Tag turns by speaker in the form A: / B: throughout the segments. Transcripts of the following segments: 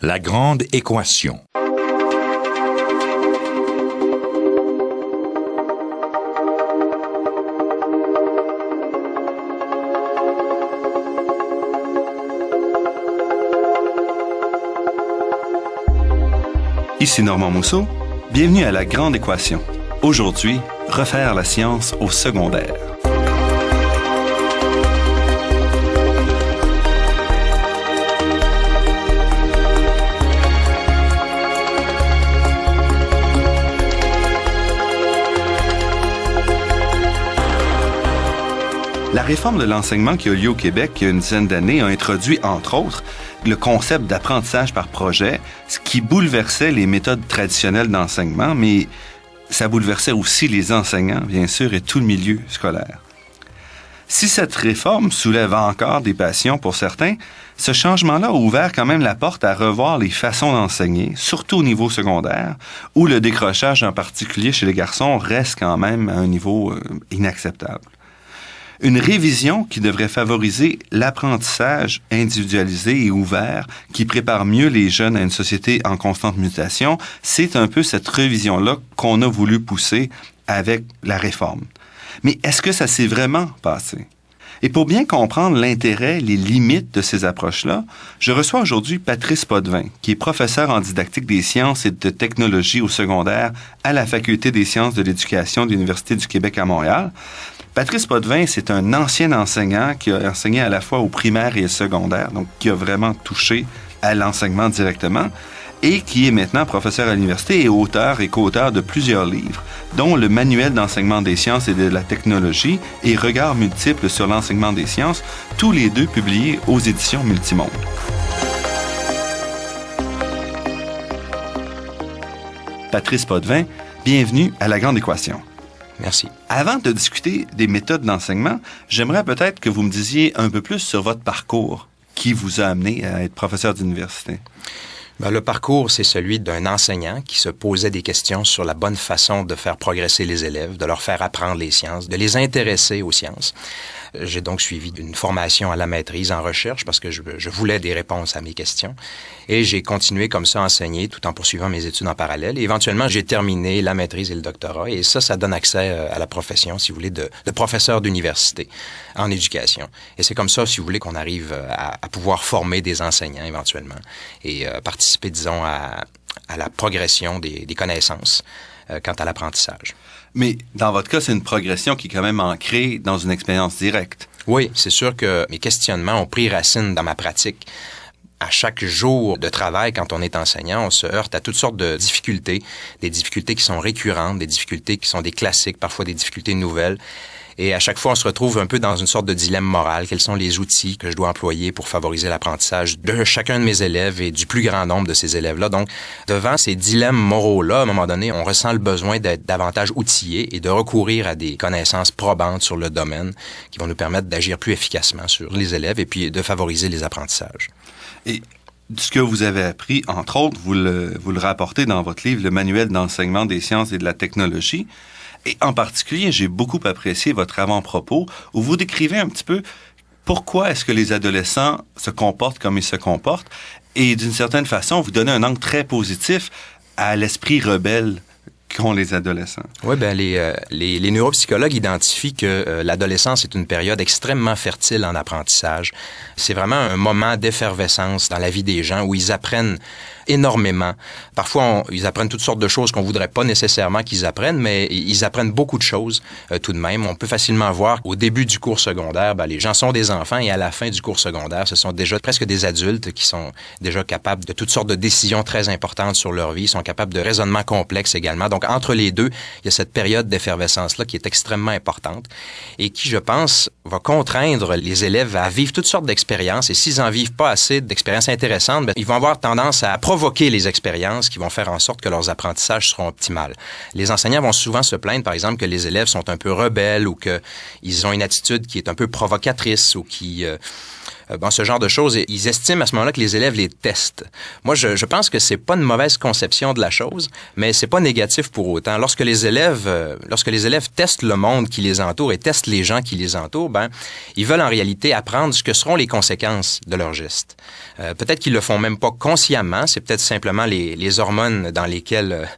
A: La grande équation.
B: Ici Normand Mousseau, bienvenue à La Grande Équation. Aujourd'hui, refaire la science au secondaire. La réforme de l'enseignement qui a eu lieu au Québec il y a une dizaine d'années a introduit, entre autres, le concept d'apprentissage par projet, ce qui bouleversait les méthodes traditionnelles d'enseignement, mais ça bouleversait aussi les enseignants, bien sûr, et tout le milieu scolaire. Si cette réforme soulève encore des passions pour certains, ce changement-là a ouvert quand même la porte à revoir les façons d'enseigner, surtout au niveau secondaire, où le décrochage en particulier chez les garçons reste quand même à un niveau inacceptable. Une révision qui devrait favoriser l'apprentissage individualisé et ouvert, qui prépare mieux les jeunes à une société en constante mutation, c'est un peu cette révision-là qu'on a voulu pousser avec la réforme. Mais est-ce que ça s'est vraiment passé? Et pour bien comprendre l'intérêt, les limites de ces approches-là, je reçois aujourd'hui Patrice Potvin, qui est professeur en didactique des sciences et de technologie au secondaire à la Faculté des sciences de l'éducation de l'Université du Québec à Montréal. Patrice Potvin, c'est un ancien enseignant qui a enseigné à la fois au primaire et au secondaire, donc qui a vraiment touché à l'enseignement directement, et qui est maintenant professeur à l'université et auteur et co-auteur de plusieurs livres, dont le Manuel d'enseignement des sciences et de la technologie et Regards multiples sur l'enseignement des sciences, tous les deux publiés aux éditions Multimonde. Patrice Potvin, bienvenue à La Grande Équation.
C: Merci.
B: Avant de discuter des méthodes d'enseignement, j'aimerais peut-être que vous me disiez un peu plus sur votre parcours qui vous a amené à être professeur d'université.
C: Le parcours, c'est celui d'un enseignant qui se posait des questions sur la bonne façon de faire progresser les élèves, de leur faire apprendre les sciences, de les intéresser aux sciences. J'ai donc suivi une formation à la maîtrise en recherche parce que je voulais des réponses à mes questions. Et j'ai continué comme ça à enseigner tout en poursuivant mes études en parallèle. Et éventuellement, j'ai terminé la maîtrise et le doctorat. Et ça donne accès à la profession, si vous voulez, de professeur d'université en éducation. Et c'est comme ça, si vous voulez, qu'on arrive à pouvoir former des enseignants éventuellement et participer, disons, à la progression des connaissances quant à l'apprentissage.
B: Mais dans votre cas, c'est une progression qui est quand même ancrée dans une expérience directe.
C: Oui, c'est sûr que mes questionnements ont pris racine dans ma pratique. À chaque jour de travail, quand on est enseignant, on se heurte à toutes sortes de difficultés, des difficultés qui sont récurrentes, des difficultés qui sont des classiques, parfois des difficultés nouvelles. Et à chaque fois, on se retrouve un peu dans une sorte de dilemme moral. Quels sont les outils que je dois employer pour favoriser l'apprentissage de chacun de mes élèves et du plus grand nombre de ces élèves-là? Donc, devant ces dilemmes moraux-là, à un moment donné, on ressent le besoin d'être davantage outillé et de recourir à des connaissances probantes sur le domaine qui vont nous permettre d'agir plus efficacement sur les élèves et puis de favoriser les apprentissages.
B: Et ce que vous avez appris, entre autres, vous le rapportez dans votre livre, le Manuel d'enseignement des sciences et de la technologie. Et en particulier, j'ai beaucoup apprécié votre avant-propos où vous décrivez un petit peu pourquoi est-ce que les adolescents se comportent comme ils se comportent et d'une certaine façon, vous donnez un angle très positif à l'esprit rebelle qu'ont les adolescents.
C: Oui, les neuropsychologues identifient que l'adolescence est une période extrêmement fertile en apprentissage. C'est vraiment un moment d'effervescence dans la vie des gens où ils apprennent énormément. Parfois, ils apprennent toutes sortes de choses qu'on voudrait pas nécessairement qu'ils apprennent, mais ils apprennent beaucoup de choses tout de même. On peut facilement voir qu'au début du cours secondaire, les gens sont des enfants et à la fin du cours secondaire, ce sont déjà presque des adultes qui sont déjà capables de toutes sortes de décisions très importantes sur leur vie, sont capables de raisonnements complexes également. Donc, entre les deux, il y a cette période d'effervescence-là qui est extrêmement importante et qui, je pense, va contraindre les élèves à vivre toutes sortes d'expériences. Et s'ils n'en vivent pas assez d'expériences intéressantes, ils vont avoir tendance à provoquer les expériences qui vont faire en sorte que leurs apprentissages seront optimales. Les enseignants vont souvent se plaindre, par exemple, que les élèves sont un peu rebelles ou qu'ils ont une attitude qui est un peu provocatrice ou qui ce genre de choses, ils estiment à ce moment-là que les élèves les testent. Moi, je pense que c'est pas une mauvaise conception de la chose, mais c'est pas négatif pour autant. Lorsque les élèves testent le monde qui les entoure et testent les gens qui les entourent, ils veulent en réalité apprendre ce que seront les conséquences de leurs gestes. Peut-être qu'ils le font même pas consciemment, c'est peut-être simplement les hormones dans lesquelles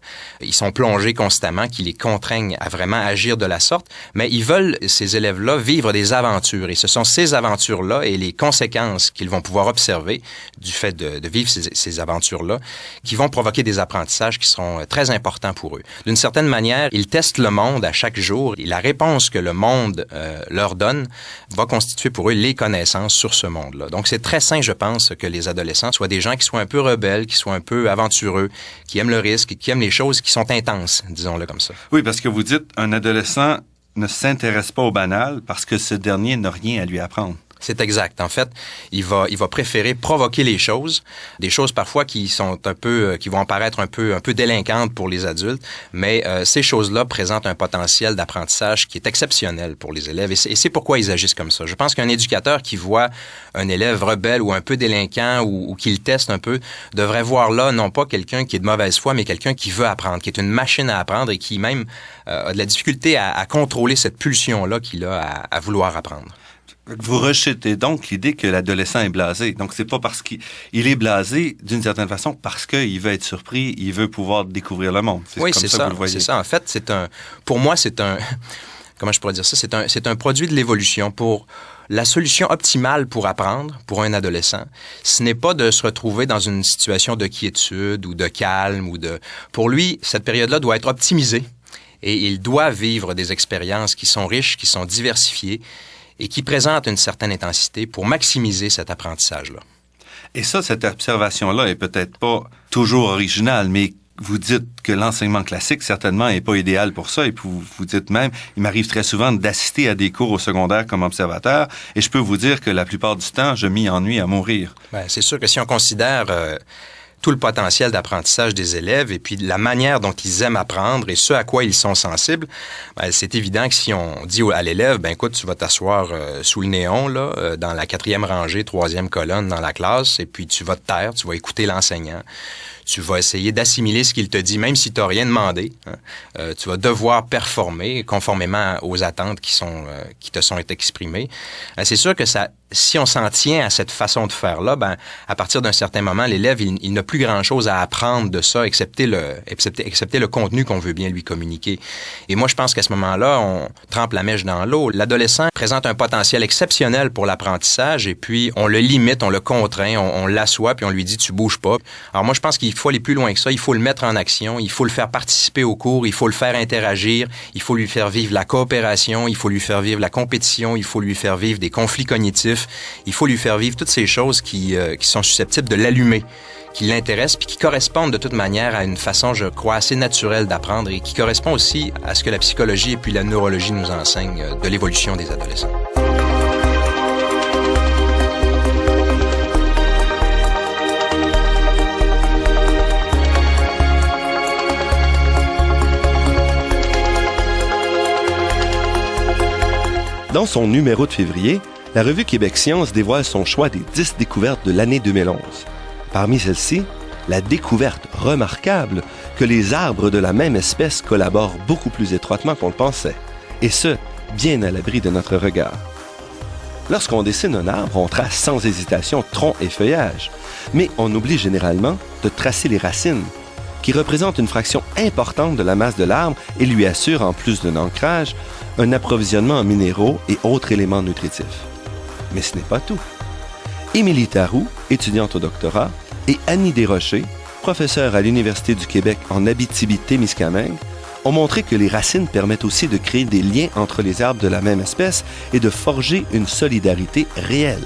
C: ils sont plongés constamment qui les contraignent à vraiment agir de la sorte, mais ils veulent, ces élèves-là, vivre des aventures. Et ce sont ces aventures-là et les conséquences qu'ils vont pouvoir observer du fait de vivre ces aventures-là qui vont provoquer des apprentissages qui seront très importants pour eux. D'une certaine manière, ils testent le monde à chaque jour et la réponse que le monde leur donne va constituer pour eux les connaissances sur ce monde-là. Donc, c'est très sain, je pense, que les adolescents soient des gens qui soient un peu rebelles, qui soient un peu aventureux, qui aiment le risque, qui aiment les choses qui sont intenses, disons-le comme ça.
B: Oui, parce que vous dites, un adolescent ne s'intéresse pas au banal parce que ce dernier n'a rien à lui apprendre.
C: C'est exact. En fait, il va préférer provoquer les choses, des choses parfois qui vont paraître un peu délinquantes pour les adultes, mais ces choses-là présentent un potentiel d'apprentissage qui est exceptionnel pour les élèves et c'est pourquoi ils agissent comme ça. Je pense qu'un éducateur qui voit un élève rebelle ou un peu délinquant ou qui le teste un peu devrait voir là non pas quelqu'un qui est de mauvaise foi, mais quelqu'un qui veut apprendre, qui est une machine à apprendre et qui même a de la difficulté à contrôler cette pulsion-là qu'il a à vouloir apprendre.
B: Vous rejetez donc l'idée que l'adolescent est blasé. Donc, c'est pas parce qu'il est blasé, d'une certaine façon, parce qu'il veut être surpris, il veut pouvoir découvrir le monde.
C: Oui, c'est ça. C'est ça. En fait, pour moi, comment je pourrais dire ça? C'est un produit de l'évolution. Pour la solution optimale pour apprendre, pour un adolescent, ce n'est pas de se retrouver dans une situation de quiétude ou de calme Pour lui, cette période-là doit être optimisée et il doit vivre des expériences qui sont riches, qui sont diversifiées, et qui présente une certaine intensité pour maximiser cet apprentissage-là.
B: Et ça, cette observation-là est peut-être pas toujours originale, mais vous dites que l'enseignement classique, certainement, n'est pas idéal pour ça. Et puis vous dites même, il m'arrive très souvent d'assister à des cours au secondaire comme observateur, et je peux vous dire que la plupart du temps, je m'y ennuie à mourir.
C: Bien, c'est sûr que si on considère tout le potentiel d'apprentissage des élèves et puis la manière dont ils aiment apprendre et ce à quoi ils sont sensibles, c'est évident que si on dit à l'élève, écoute, tu vas t'asseoir sous le néon, là, dans la 4e rangée, 3e colonne dans la classe, et puis tu vas te taire, tu vas écouter l'enseignant. Tu vas essayer d'assimiler ce qu'il te dit, même si tu n'as rien demandé. Tu vas devoir performer conformément aux attentes qui te sont exprimées. C'est sûr que si on s'en tient à cette façon de faire-là, à partir d'un certain moment, l'élève, il n'a plus grand-chose à apprendre de ça, excepté le contenu qu'on veut bien lui communiquer. Et moi, je pense qu'à ce moment-là, on trempe la mèche dans l'eau. L'adolescent présente un potentiel exceptionnel pour l'apprentissage et puis on le limite, on le contraint, on l'assoit puis on lui dit « tu bouges pas ». Alors moi, je pense qu'il faut aller plus loin que ça. Il faut le mettre en action, il faut le faire participer au cours, il faut le faire interagir, il faut lui faire vivre la coopération, il faut lui faire vivre la compétition, il faut lui faire vivre des conflits cognitifs, il faut lui faire vivre toutes ces choses qui sont susceptibles de l'allumer, qui l'intéressent puis qui correspondent de toute manière à une façon, je crois, assez naturelle d'apprendre et qui correspond aussi à ce que la psychologie et puis la neurologie nous enseignent de l'évolution des adolescents.
A: Dans son numéro de février, la revue Québec Science dévoile son choix des 10 découvertes de l'année 2011. Parmi celles-ci, la découverte remarquable que les arbres de la même espèce collaborent beaucoup plus étroitement qu'on le pensait, et ce, bien à l'abri de notre regard. Lorsqu'on dessine un arbre, on trace sans hésitation tronc et feuillage, mais on oublie généralement de tracer les racines, qui représentent une fraction importante de la masse de l'arbre et lui assurent, en plus d'un ancrage, un approvisionnement en minéraux et autres éléments nutritifs. Mais ce n'est pas tout. Émilie Taroux, étudiante au doctorat, et Annie Desrochers, professeure à l'Université du Québec en Abitibi-Témiscamingue, ont montré que les racines permettent aussi de créer des liens entre les arbres de la même espèce et de forger une solidarité réelle.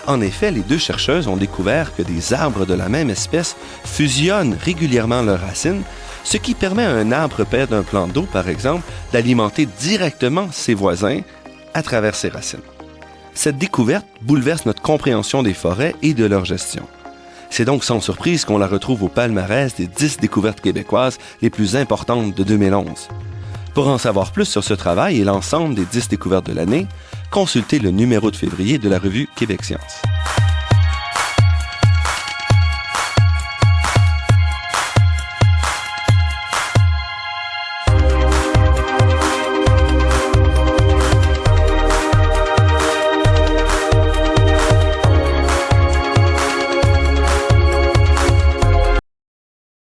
A: En effet, les deux chercheuses ont découvert que des arbres de la même espèce fusionnent régulièrement leurs racines, ce qui permet à un arbre père d'un plan d'eau, par exemple, d'alimenter directement ses voisins à travers ses racines. Cette découverte bouleverse notre compréhension des forêts et de leur gestion. C'est donc sans surprise qu'on la retrouve au palmarès des 10 découvertes québécoises les plus importantes de 2011. Pour en savoir plus sur ce travail et l'ensemble des 10 découvertes de l'année, consultez le numéro de février de la revue Québec Science.